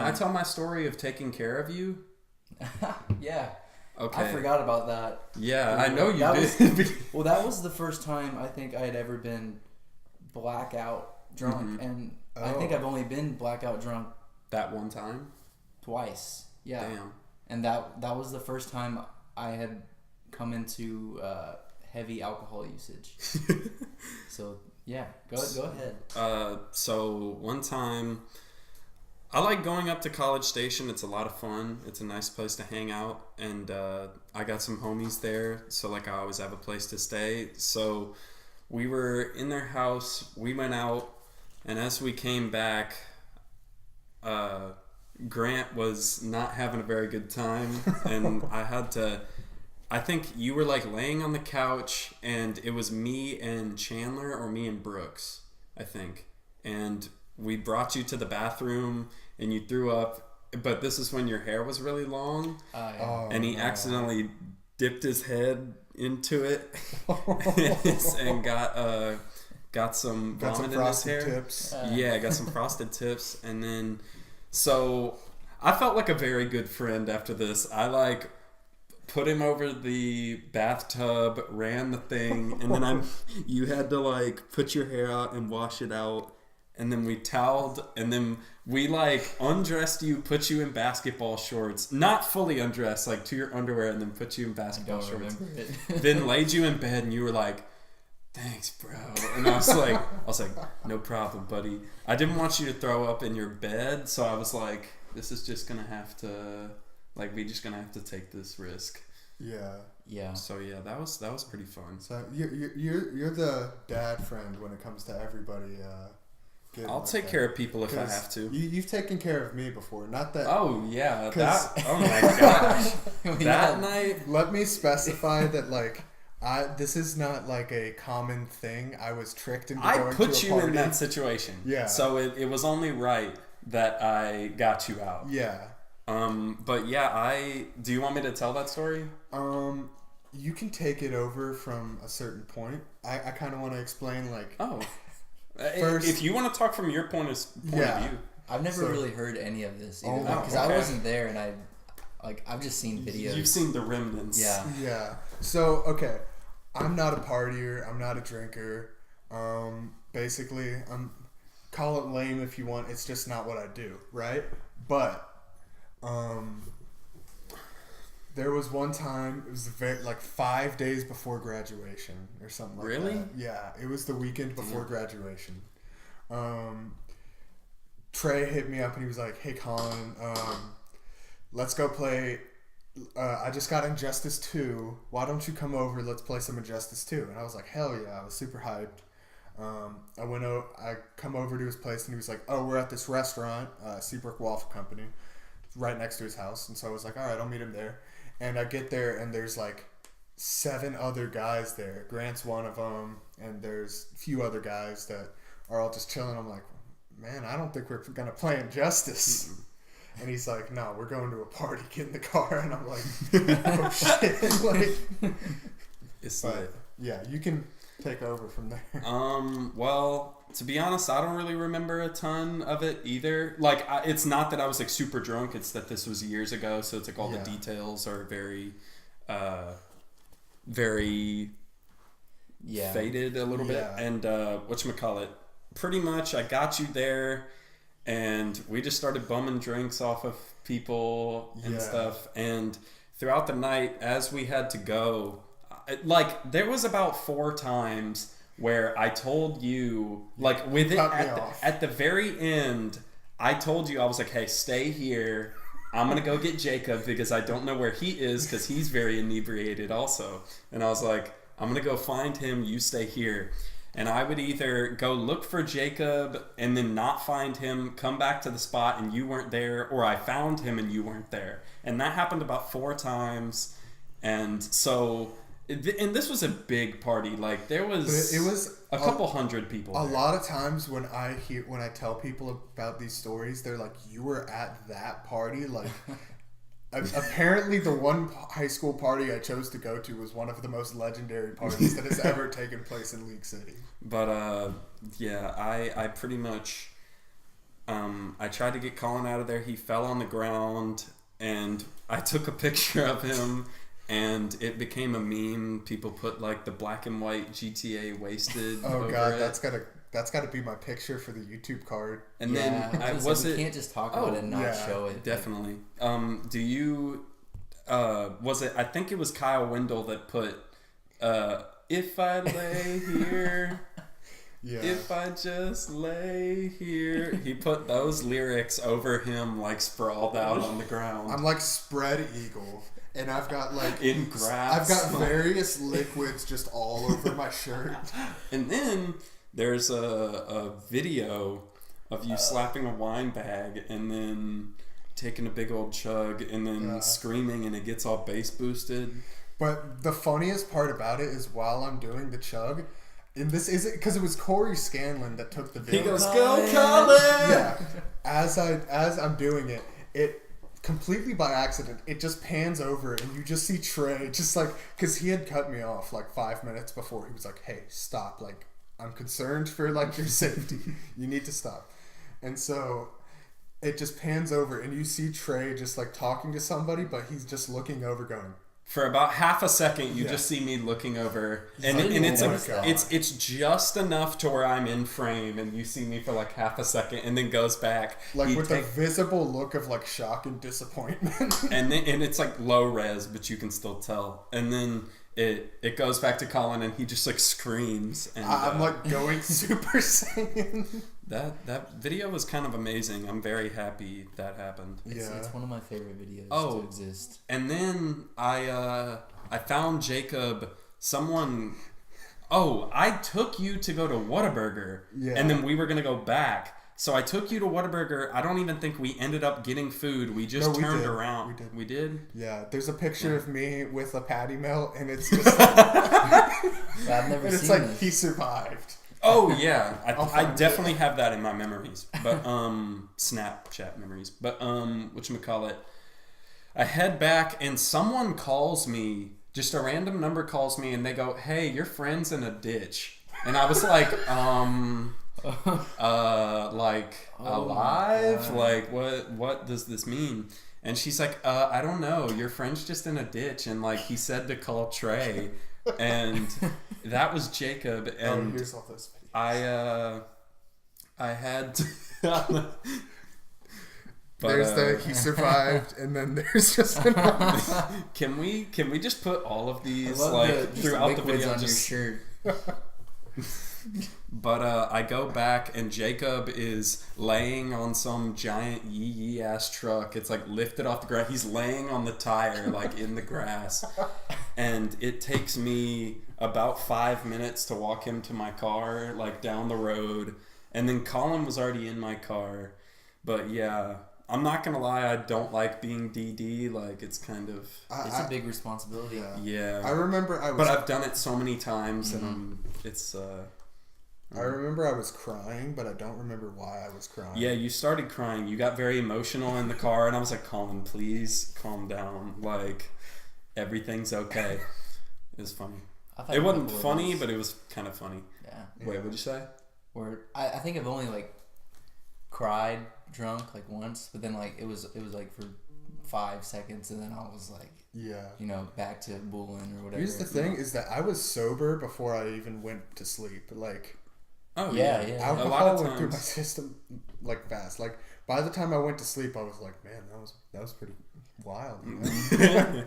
I tell my story of taking care of you? Yeah. Okay. I forgot about that. Yeah, I know you did. Well, that was the first time I think I had ever been blackout drunk, and I think I've only been blackout drunk that one time? Twice. Yeah. Damn. And that was the first time I had come into heavy alcohol usage. So yeah, go ahead. So one time, I like going up to College Station. It's a lot of fun. It's a nice place to hang out, and I got some homies there. So like I always have a place to stay. So we were in their house. We went out, and as we came back, Grant was not having a very good time, and I think you were like laying on the couch, and it was me and Chandler or me and Brooks, I think. And we brought you to the bathroom, and you threw up, but this is when your hair was really long, and he accidentally dipped his head into it and got some vomit in his hair. Tips. Yeah, got some frosted tips, and then so I felt like a very good friend after this. I like put him over the bathtub, ran the thing, and then you had to like put your hair out and wash it out, and then we toweled, and then we like undressed you, put you in basketball shorts, not fully undressed, like to your underwear, and then put you in basketball shorts. Then laid you in bed, and you were like, "Thanks, bro." And I was like, "No problem, buddy." I didn't want you to throw up in your bed, so I was like, "This is just gonna have to, like, we just gonna have to take this risk." Yeah. So yeah, that was pretty fun. So you're the dad friend when it comes to everybody. I'll take care of people if I have to. You've taken care of me before, not that. Oh yeah, oh my gosh, that night. Let me specify that like. This is not like a common thing. I was tricked into going to a party. I put you in that situation. Yeah. So it was only right that I got you out. Yeah. But yeah, do you want me to tell that story? You can take it over from a certain point. I kind of want to explain like. Oh. First, if you want to talk from your point of view. I've never really heard any of this either because I wasn't there, and I've just seen videos. You've seen the remnants. Yeah. Yeah. So okay. I'm not a partier. I'm not a drinker. Basically, call it lame if you want. It's just not what I do, right? But there was one time. It was 5 days before graduation or something like that. Really? Yeah. It was the weekend before graduation. Trey hit me up and he was like, "Hey, Collin, let's go play. I just got Injustice 2. Why don't you come over? Let's play some Injustice 2. And I was like, hell yeah. I was super hyped. I come over to his place and he was like, oh, we're at this restaurant, Seabrook Waffle Company, right next to his house. And so I was like, all right, I'll meet him there. And I get there and there's like 7 other guys there. Grant's one of them. And there's a few other guys that are all just chilling. I'm like, man, I don't think we're going to play Injustice. And he's like, no, we're going to a party, get in the car. And I'm like, oh shit. Like, yeah, you can take over from there. Well, to be honest, I don't really remember a ton of it either. Like, it's not that I was like super drunk. It's that this was years ago. So it's like all the details are very, very faded a little bit. And whatchamacallit, pretty much I got you there. And we just started bumming drinks off of people and stuff. And throughout the night, as we had to go, like there was about 4 times where I told you, like within at the very end, I told you, I was like, hey, stay here. I'm going to go get Jacob because I don't know where he is because he's very inebriated also. And I was like, I'm going to go find him. You stay here. And I would either go look for Jacob and then not find him, come back to the spot and you weren't there, or I found him and you weren't there. And that happened about 4 times. And so, and this was a big party. Like there was, it was a couple hundred people there. A lot of times when I tell people about these stories, they're like, you were at that party? Like... Apparently, the one high school party I chose to go to was one of the most legendary parties that has ever taken place in League City. But, yeah, I pretty much... I tried to get Collin out of there. He fell on the ground, and I took a picture of him, and it became a meme. People put like the black and white GTA wasted. Oh God, that's gotta be my picture for the YouTube card. And then we can't just talk about it and not show it. Definitely. Do you? Was it? I think it was Kyle Wendell that put, "If I lay here." Yeah. If I just lay here. He put those lyrics over him like sprawled out on the ground. I'm like spread eagle. And I've got like in grass. I've got various liquids just all over my shirt. And then there's a video of you slapping a wine bag and then taking a big old chug and then screaming, and it gets all bass boosted. But the funniest part about it is while I'm doing the chug, and this isn't because it was Corey Scanlon that took the video. He goes, "Go, Collin!" Yeah. As I'm doing it, it completely by accident, it just pans over and you just see Trey just like, because he had cut me off like 5 minutes before. He was like, "Hey, stop! Like, I'm concerned for like your safety. You need to stop." And so it just pans over and you see Trey just like talking to somebody, but he's just looking over, going. For about half a second, you just see me looking over, and it's just enough to where I'm in frame, and you see me for like half a second, and then goes back, like with a visible look of like shock and disappointment. and it's like low res, but you can still tell, and then it goes back to Collin, and he just like screams, and I'm like going Super Saiyan. That video was kind of amazing. I'm very happy that happened. It's one of my favorite videos to exist. And then I found Jacob. I took you to go to Whataburger, and then we were gonna go back. So I took you to Whataburger. I don't even think we ended up getting food. We just turned around. We did? Yeah. There's a picture of me with a patty melt, and it's just like, I've never seen it's like this. He survived. Oh yeah, I definitely have that in my memories, but Snapchat memories. But whatchamacallit, I head back and someone calls me, just a random number calls me, and they go, "Hey, your friend's in a ditch," and I was like, alive? Like what does this mean? And she's like, I don't know, your friend's just in a ditch, and like he said to call Trey. And that was Jacob, and here's all those videos. I had to, there's he survived, and then there's just another. Can we just put all of these like throughout the video on your shirt? But I go back, and Jacob is laying on some giant yee ass truck. It's like lifted off the ground. He's laying on the tire, like in the grass. And it takes me about 5 minutes to walk him to my car, like down the road. And then Collin was already in my car. But yeah, I'm not going to lie, I don't like being DD. Like, it's kind of... It's a big responsibility. Yeah. I remember But I've done it so many times, and it's... I remember I was crying, but I don't remember why I was crying. Yeah, you started crying. You got very emotional in the car, and I was like, "Collin, please calm down. Like, everything's okay." It was funny. It wasn't funny, but it was kind of funny. Yeah. Wait, what'd you say? Or I think I've only like cried drunk like once, but then like it was like for 5 seconds, and then I was like, back to booling or whatever. Here's the thing: is that I was sober before I even went to sleep. Like. Oh yeah. Alcohol went through my system like fast. Like by the time I went to sleep, I was like, "Man, that was pretty wild." You know?